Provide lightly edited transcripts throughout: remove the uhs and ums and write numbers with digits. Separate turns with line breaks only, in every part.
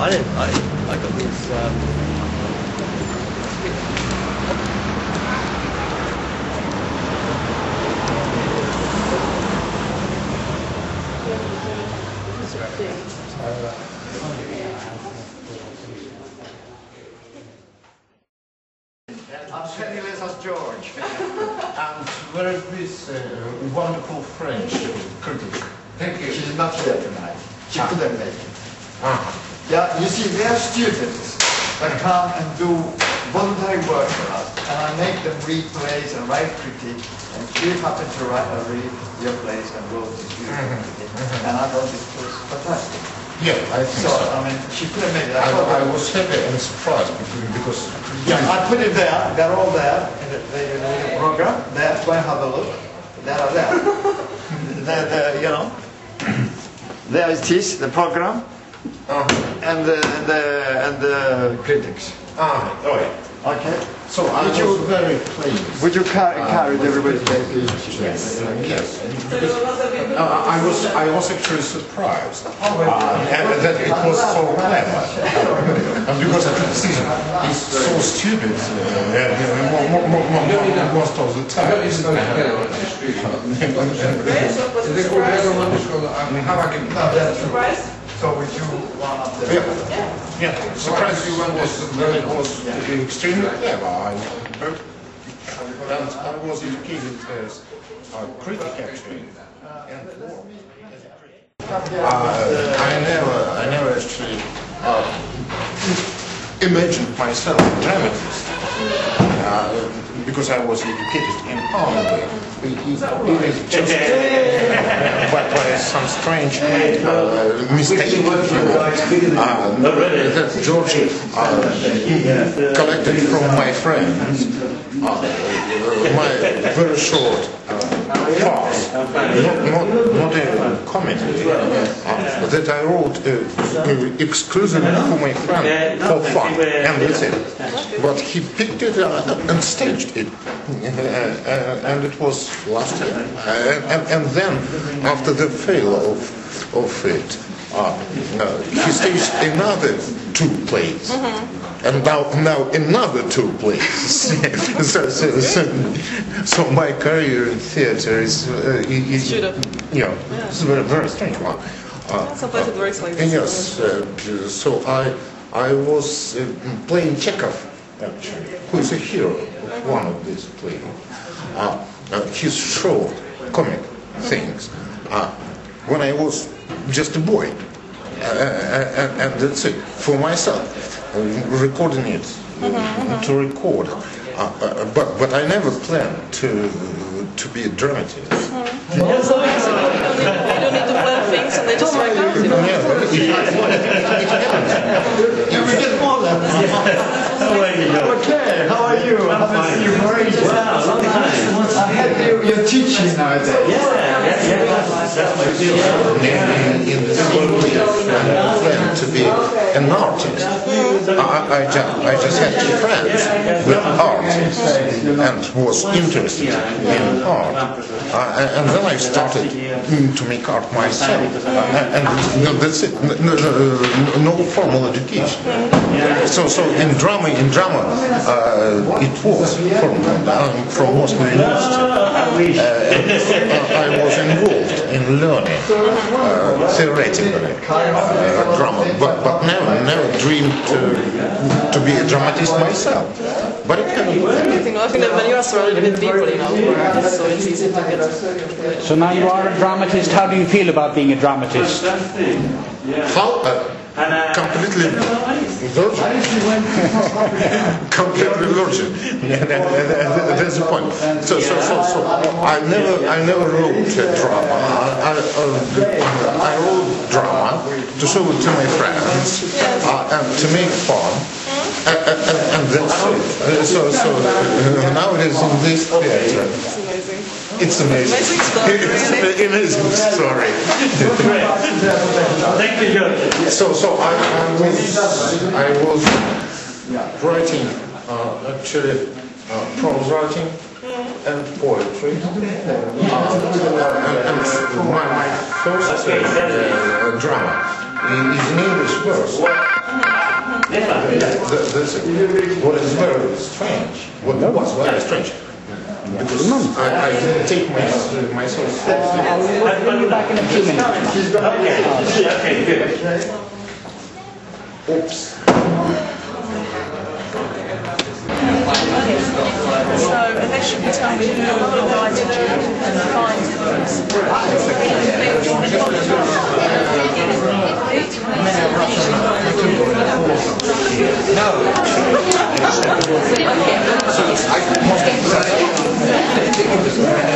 I got this.
I'm penniless as George, and very this wonderful French critic.
Thank you.
She's not here tonight. She couldn't make it. Yeah, you see, they are students that come and do voluntary work for us, and I make them read plays and write critique, and she happened to read your plays and wrote this beautiful critique, and I thought it was fantastic.
Yeah, I think so.
I mean, she couldn't make it.
I was happy and surprised because...
Yeah, I put it there. They're all there in the program. There, go and have a look. They are there. You know. There it is, the program, and the critics.
Oh yeah.
Okay.
So I was very pleased.
Would you carry everybody?
Yes. I was actually surprised that it was so clever. Because it's so stupid most of the time.
So would you one of them?
Yeah. Surprised you when it was extremely clever. I was educated as a critic actually. I never actually imagined myself a dramatist because I was educated in Hungary. It is just by some strange mistake that George collected from my friends my very short farce, not a comedy, that I wrote exclusively for my friend for fun, and that's it. But he picked it up and staged it, and it was last year. And then, after the fail of it, he staged another 2 plays. And now another 2 plays. so my career in theater is it's a very strange one.
Sometimes it works like this.
Yes. So I was playing Chekhov actually, who is a hero of one of these plays. His short comic things. When I was just a boy, and that's it for myself. Recording it to record, but I never planned to be a dramatist.
You don't need to plan things, and they just work out. You know?
You will get more than Okay, how are you? I'm fine. You're very well. I had you're teaching nowadays.
In the same way I planned to be an artist. I just had friends with artists and was interested in art. And then I started to make art myself. And that's it. No formal education. So in drama, it was from Moscow University. I was involved in learning theoretically drama, but never dreamed to be a dramatist myself. But it can be.
I think that when you are surrounded with people, so it's easy to get.
So now you are a dramatist. How do you feel about being a dramatist?
How? Completely virgin. Completely virgin. That's the point. So I never wrote drama. I wrote drama to show it to my friends and to make fun. And that's it. So nowadays in this theater, it's amazing. It's an amazing story.
Thank you, George.
So I was writing actually prose writing and poetry. And my first drama is an English verse. What is very strange, what was very strange, because I didn't take myself seriously.
I'll bring you back in a few minutes.
Okay, good.
Oops.
So eventually tell me who invited you and find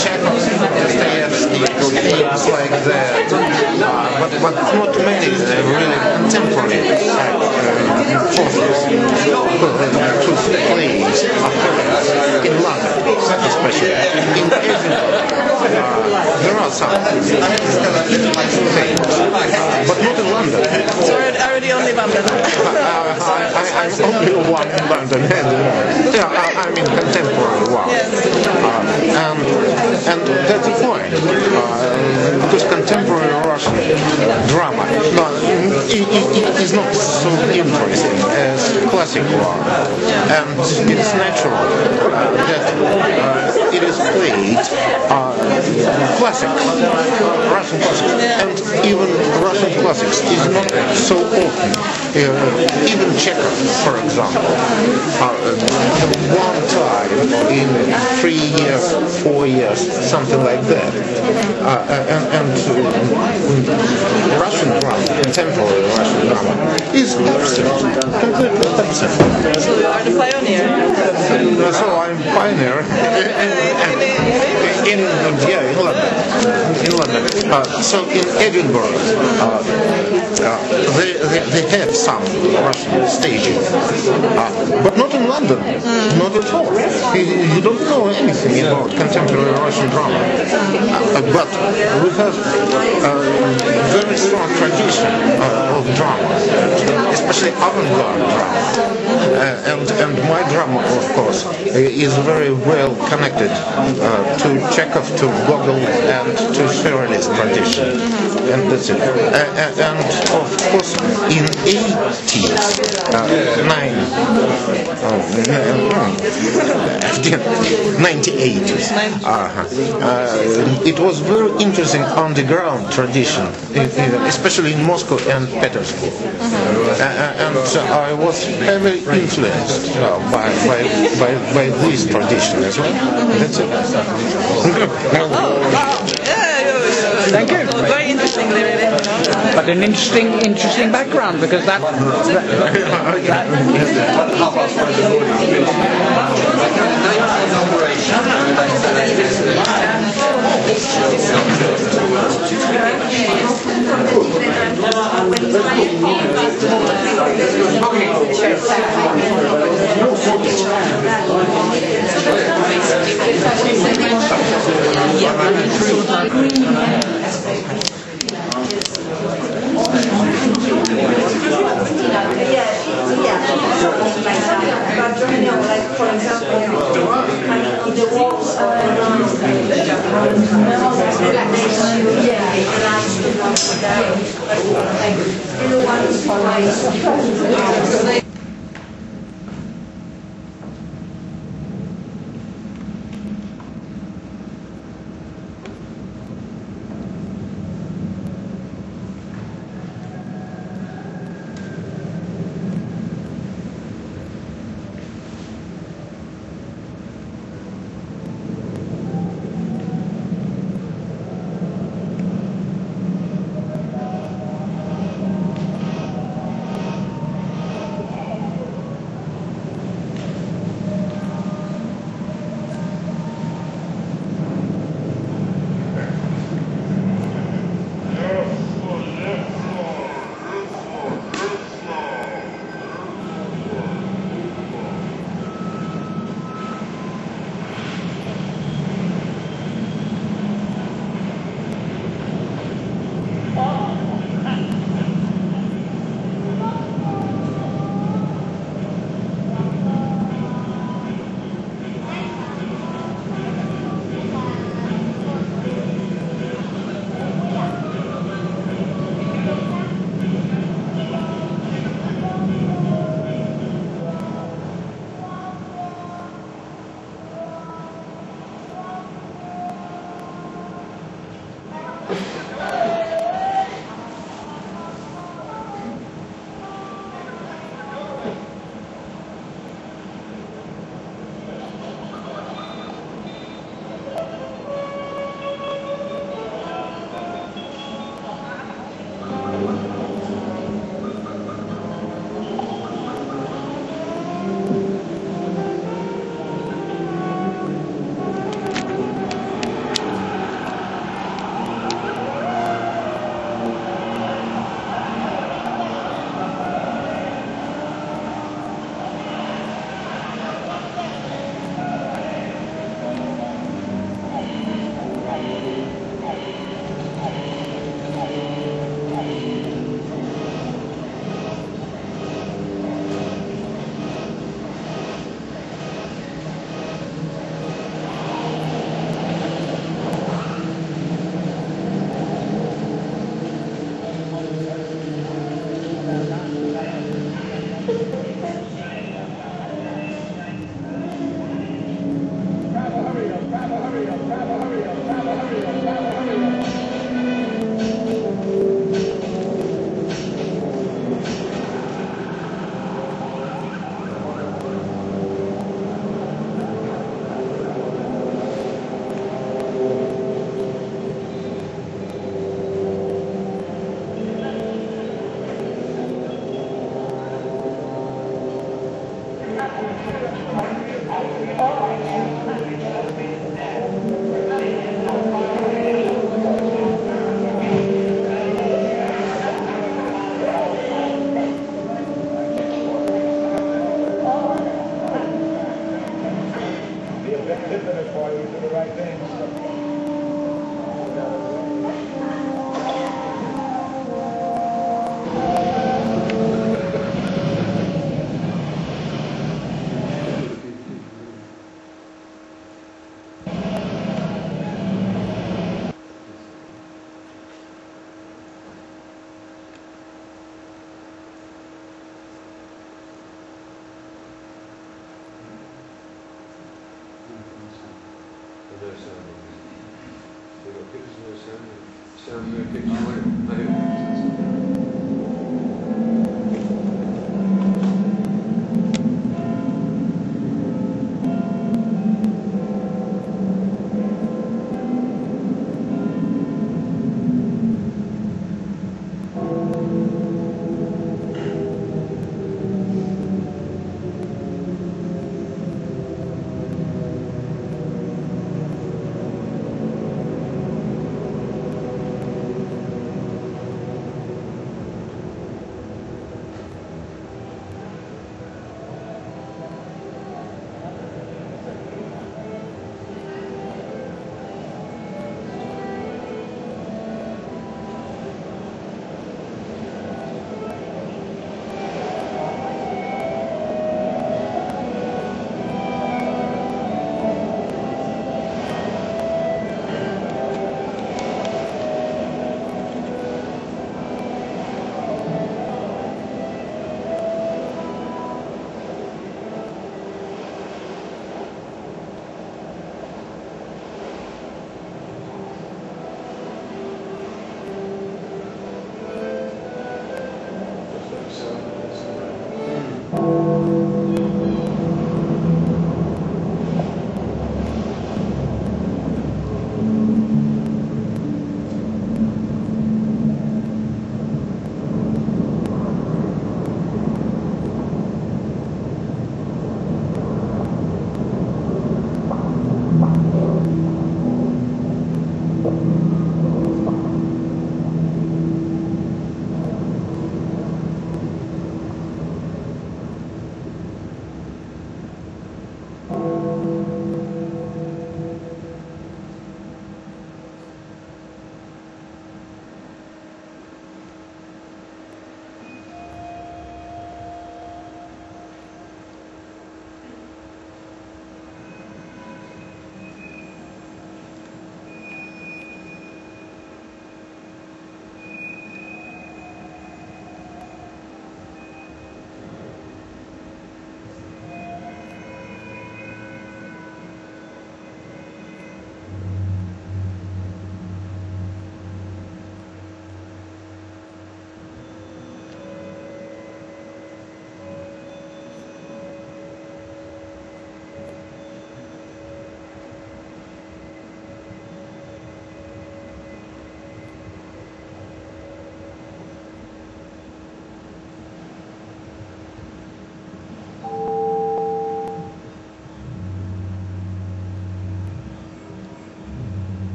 Chekhov, Dostoevsky, things like that, but not many really contemporary plays in London, especially in Edinburgh. There are some things, but not in London.
So already only London.
I'm only one in London anymore. Yeah, I mean contemporary one. And that's the point. Because contemporary Russian drama it is not so interesting as classic one. And it's natural that it is played classics, Russian classics. And even Russian classics is not so often. Even Chekhov, for example, one time in 3 years, 4 years, something like that. And Russian drama, contemporary Russian drama, is absent, completely absent.
So you are the pioneer.
So I'm pioneer in London. So in Edinburgh, they have some Russian staging, but not in London, not at all. You don't know anything about contemporary Russian drama, but we have a very strong tradition of drama, especially avant-garde drama, and my drama, of course, is very well connected to Chekhov, to Gogol, and to Surrealist tradition, and that's it. And of course, in 1980s, it was very interesting underground tradition, especially in Moscow and Petersburg, and I was heavily influenced by this tradition as well. That's it.
Thank you.
Very interestingly, really.
But an interesting background, because that
for example, the walls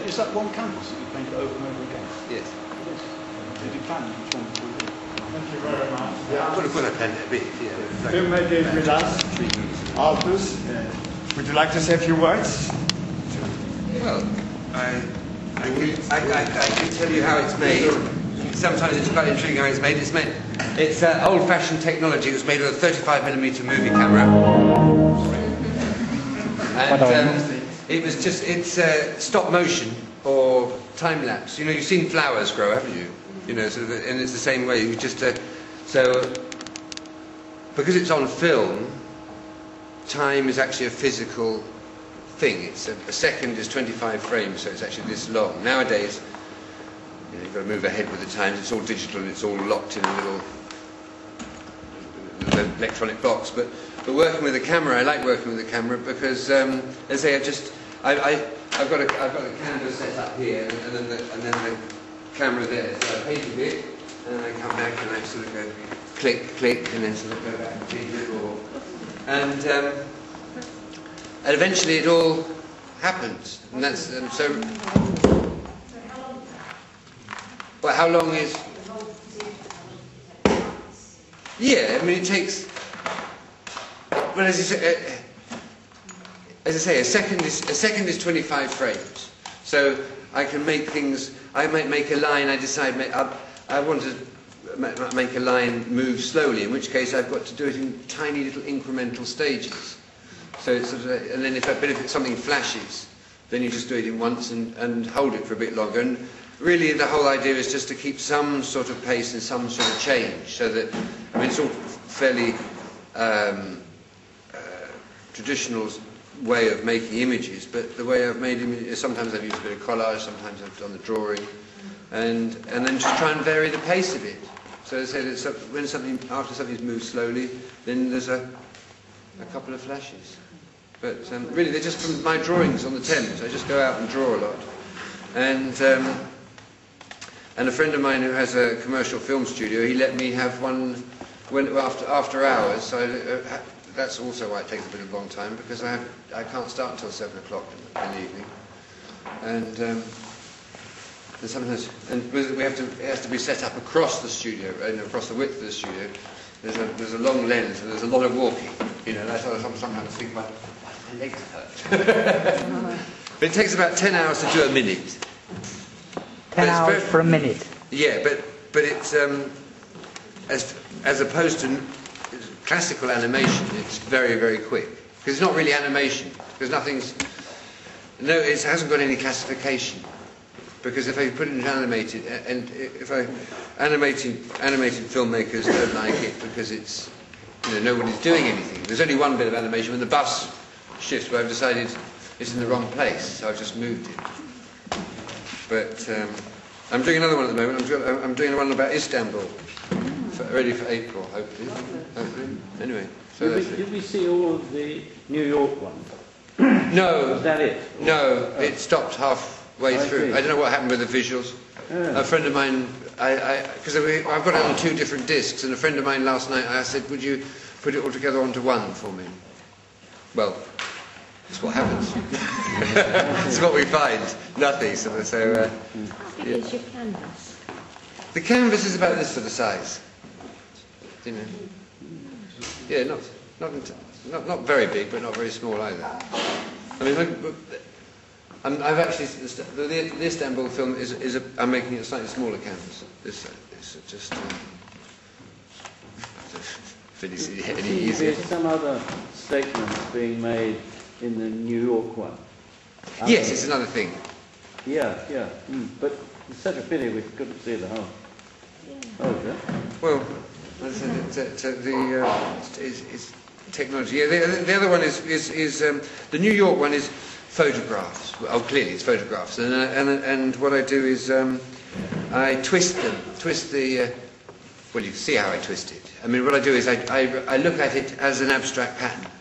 Is that one canvas that you're going to open over again?
Yes.
Did you plan which one to do?
Thank you very much.
I'm going to put a pen a bit, yeah.
Filmmaker is with us, Aldous. Would you like to say a few words?
Well, I can tell you how it's made. Sometimes it's quite intriguing how it's made. It's old-fashioned technology. It was made with a 35mm movie camera. And it's stop motion or time lapse. You know, you've seen flowers grow, haven't you? You know, sort of, and it's the same way. You just because it's on film, time is actually a physical thing. It's a second is 25 frames, so it's actually this long. Nowadays, you know, you've got to move ahead with the times. It's all digital and it's all locked in a little electronic box. But working with a camera, I like working with a camera because, as I say, I've got a canvas set up here, and then the camera there. So I painted it, and then I come back and I sort of go click, click, and then sort of go back and change it all. And eventually it all happens. And that's so. Well, how long is? Yeah, I mean it takes. Well, as I say, a second is 25 frames. So I can make things. I might make a line. I decide I want to make a line move slowly. In which case, I've got to do it in tiny little incremental stages. So it's sort of, and then if something flashes, then you just do it in once and hold it for a bit longer. And really, the whole idea is just to keep some sort of pace and some sort of change. So that I mean, it's all fairly traditional way of making images, but the way I've made images is sometimes I've used a bit of collage, sometimes I've done the drawing, and then just try and vary the pace of it. So I say that when after something's moved slowly, then there's a couple of flashes. But really, they're just from my drawings on the Thames. I just go out and draw a lot, and a friend of mine who has a commercial film studio, he let me have one after hours. So that's also why it takes a bit of a long time, because I can't start until 7 o'clock in the evening, and sometimes it has to be set up across the studio, across the width of the studio. There's a long lens and there's a lot of walking. You know, and I sometimes think about why my legs hurt. But it takes about 10 hours to do a minute.
10 hours for a minute.
Yeah, but it's as opposed to classical animation, it's very, very quick. Because it's not really animation. Because it hasn't got any classification. Because if I put it in animated, and if animated filmmakers don't like it because it's, nobody's doing anything. There's only one bit of animation when the bus shifts, where I've decided it's in the wrong place, so I've just moved it. But I'm doing another one at the moment. I'm doing one about Istanbul. Ready for April, hopefully. Anyway, so
did we see all of the New York ones?
No.
Was that it?
No, it stopped halfway through. I don't know what happened with the visuals. Yeah. A friend of mine, because I've got it on 2 different discs, and a friend of mine last night, I said, would you put it all together onto one for me? Well, that's what happens. That's what we find. Nothing. So
How big is your canvas?
The canvas is about this sort of size. Yeah, not very big, but not very small either. I mean, I've actually the Istanbul film is I'm making a slightly smaller canvas. This is just any easier.
There's some other statements being made in the New York one.
Yes, it's another thing.
Yeah. But it's such a pity we couldn't see the whole. Oh, yeah.
Well, it's technology. Yeah, the other one is the New York one is photographs. Oh, clearly it's photographs. And what I do is I twist the. Well, you can see how I twist it. I mean, what I do is I look at it as an abstract pattern.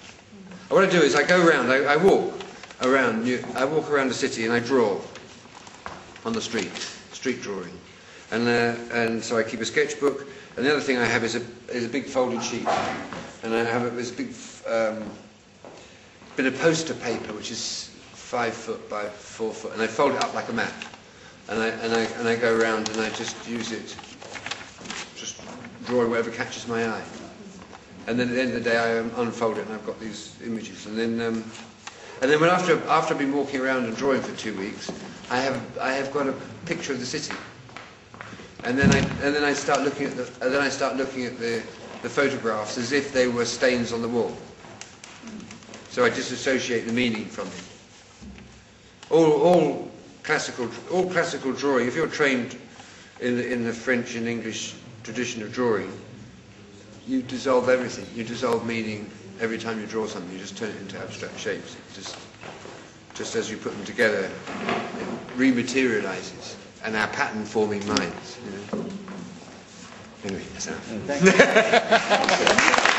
And what I do is I go around. I walk around the city and I draw on the street drawing. And so I keep a sketchbook, and the other thing I have is a big folded sheet, and I have this big bit of poster paper which is 5 foot by 4 foot, and I fold it up like a map, and I go around and I just use it, just drawing whatever catches my eye, and then at the end of the day I unfold it and I've got these images, and then when after I've been walking around and drawing for 2 weeks, I have got a picture of the city, and then I start looking at the photographs as if they were stains on the wall. So I just associate the meaning from it. All classical drawing. If you're trained in the French and English tradition of drawing, you dissolve everything. You dissolve meaning every time you draw something. You just turn it into abstract shapes. It just as you put them together, it rematerializes, and our pattern-forming minds. You know? Anyway, that's enough.
Thank you.